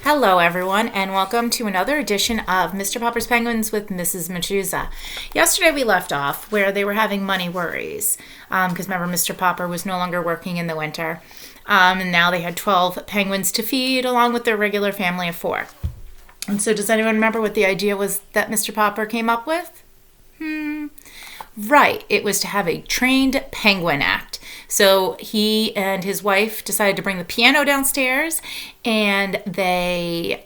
Hello, everyone, and welcome to another edition of Mr. Popper's Penguins with Mrs.Matuza. Yesterday we left off where they were having money worries because remember Mr. Popper was no longer working in the winter, and now they had 12 penguins to feed along with their regular family of 4. And so does anyone remember what the idea was that Mr. Popper came up with? Right, it was to have a trained penguin act. So he and his wife decided to bring the piano downstairs, and they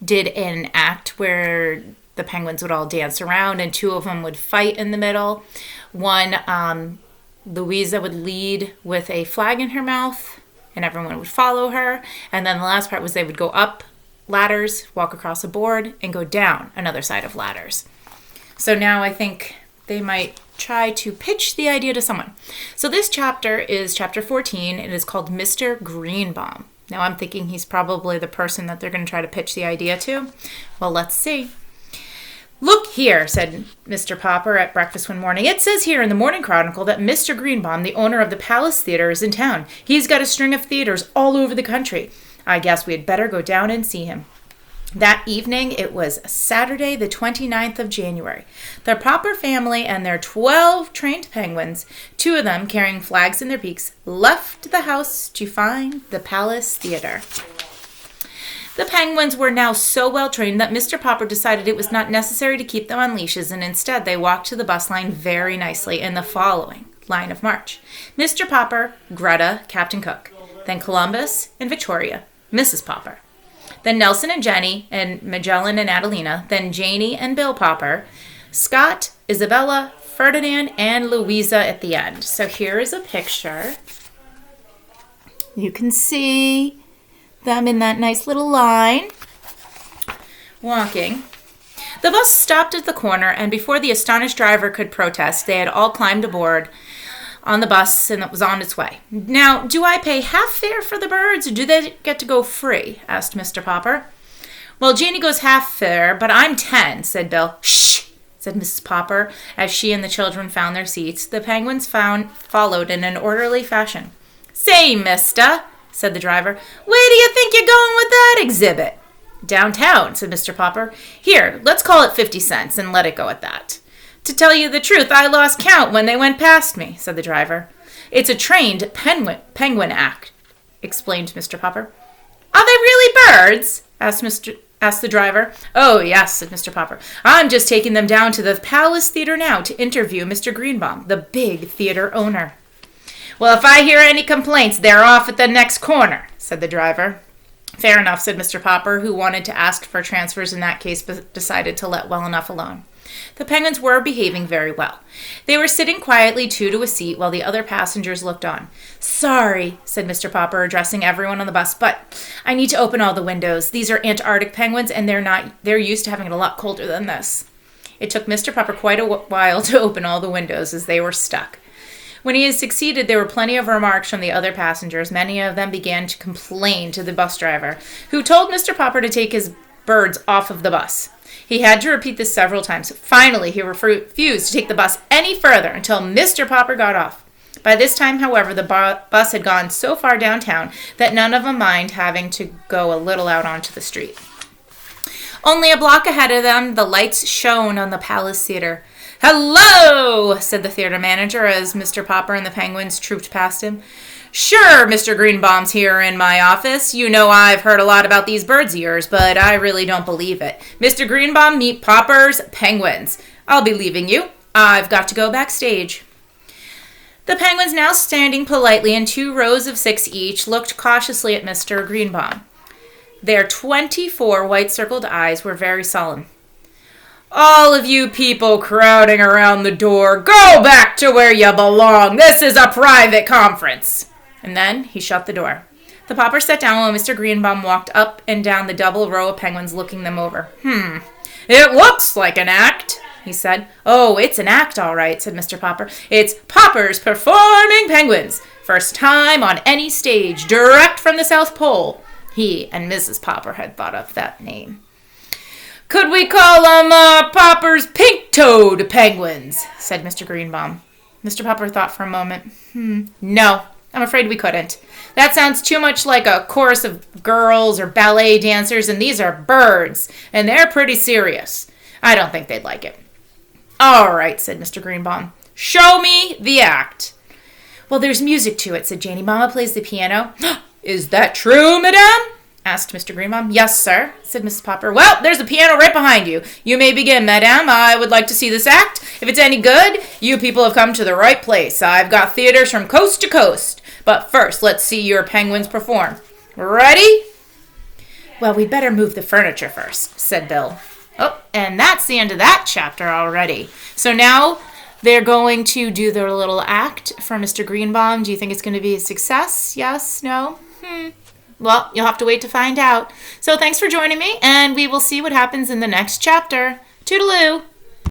did an act where the penguins would all dance around, and 2 of them would fight in the middle. One, Louisa would lead with a flag in her mouth, and everyone would follow her. And then the last part was they would go up ladders, walk across a board, and go down another side of ladders. So now I think they might try to pitch the idea to someone. So this chapter is chapter 14. It is called Mr. Greenbaum. Now I'm thinking he's probably the person that they're going to try to pitch the idea to. Well, let's see. "Look here," said Mr. Popper at breakfast one morning. "It says here in the Morning Chronicle that Mr. Greenbaum, the owner of the Palace Theater, is in town. He's got a string of theaters all over the country. I guess we had better go down and see him." That evening, it was Saturday, the 29th of January. The Popper family and their 12 trained penguins, 2 of them carrying flags in their beaks, left the house to find the Palace Theater. The penguins were now so well trained that Mr. Popper decided it was not necessary to keep them on leashes, and instead they walked to the bus line very nicely in the following line of march. Mr. Popper, Greta, Captain Cook, then Columbus and Victoria, Mrs. Popper. Then Nelson and Jenny, and Magellan and Adelina, then Janie and Bill Popper, Scott, Isabella, Ferdinand, and Louisa at the end. So here is a picture. You can see them in that nice little line, walking. The bus stopped at the corner, and before the astonished driver could protest, they had all climbed aboard on the bus, and it was on its way. "Now, do I pay half fare for the birds, or do they get to go free?" asked Mr. Popper. "Well, Janie goes half fare, but I'm 10, said Bill. "Shh," said Mrs. Popper, as she and the children found their seats. The penguins followed in an orderly fashion. "Say, mister," said the driver, "where do you think you're going with that exhibit?" "Downtown," said Mr. Popper. "Here, let's call it 50 cents and let it go at that." "To tell you the truth, I lost count when they went past me," said the driver. "It's a trained penguin act," explained Mr. Popper. "Are they really birds?" asked the driver. "Oh, yes," said Mr. Popper. "I'm just taking them down to the Palace Theater now to interview Mr. Greenbaum, the big theater owner." "Well, if I hear any complaints, they're off at the next corner," said the driver. "Fair enough," said Mr. Popper, who wanted to ask for transfers in that case but decided to let well enough alone. The penguins were behaving very well. They were sitting quietly 2 to a seat while the other passengers looked on. "Sorry," said Mr. Popper, addressing everyone on the bus, "but I need to open all the windows. These are Antarctic penguins, and they're used to having it a lot colder than this." It took Mr. Popper quite a while to open all the windows as they were stuck. When he had succeeded, there were plenty of remarks from the other passengers. Many of them began to complain to the bus driver, who told Mr. Popper to take his birds off of the bus. He had to repeat this several times. Finally, he refused to take the bus any further until Mr. Popper got off. By this time, however, the bus had gone so far downtown that none of them mind having to go a little out onto the street. Only a block ahead of them, the lights shone on the Palace Theater. "Hello," said the theater manager as Mr. Popper and the penguins trooped past him. "Sure, Mr. Greenbaum's here in my office. You know I've heard a lot about these birds of yours, but I really don't believe it. Mr. Greenbaum, meet Popper's penguins. I'll be leaving you. I've got to go backstage." The penguins, now standing politely in 2 rows of 6 each, looked cautiously at Mr. Greenbaum. Their 24 white-circled eyes were very solemn. "All of you people crowding around the door, go back to where you belong. This is a private conference." And then he shut the door. The Popper sat down while Mr. Greenbaum walked up and down the double row of penguins, looking them over. "It looks like an act," he said. "Oh, it's an act, all right," said Mr. Popper. "It's Popper's Performing Penguins. First time on any stage, direct from the South Pole." He and Mrs. Popper had thought of that name. "Could we call them Popper's Pink-Toed Penguins?" said Mr. Greenbaum. Mr. Popper thought for a moment. No, I'm afraid we couldn't. That sounds too much like a chorus of girls or ballet dancers, and these are birds, and they're pretty serious. I don't think they'd like it." "All right," said Mr. Greenbaum. "Show me the act." "Well, there's music to it," said Janie. "Mama plays the piano." "Is that true, madame?" asked Mr. Greenbaum. "Yes, sir," said Mrs. Popper. "Well, there's a piano right behind you. You may begin, madame. I would like to see this act. If it's any good, you people have come to the right place. I've got theaters from coast to coast. But first, let's see your penguins perform. Ready?" "Well, we'd better move the furniture first," said Bill. Oh, and that's the end of that chapter already. So now they're going to do their little act for Mr. Greenbaum. Do you think it's going to be a success? Yes? No? Well, you'll have to wait to find out. So thanks for joining me, and we will see what happens in the next chapter. Toodaloo!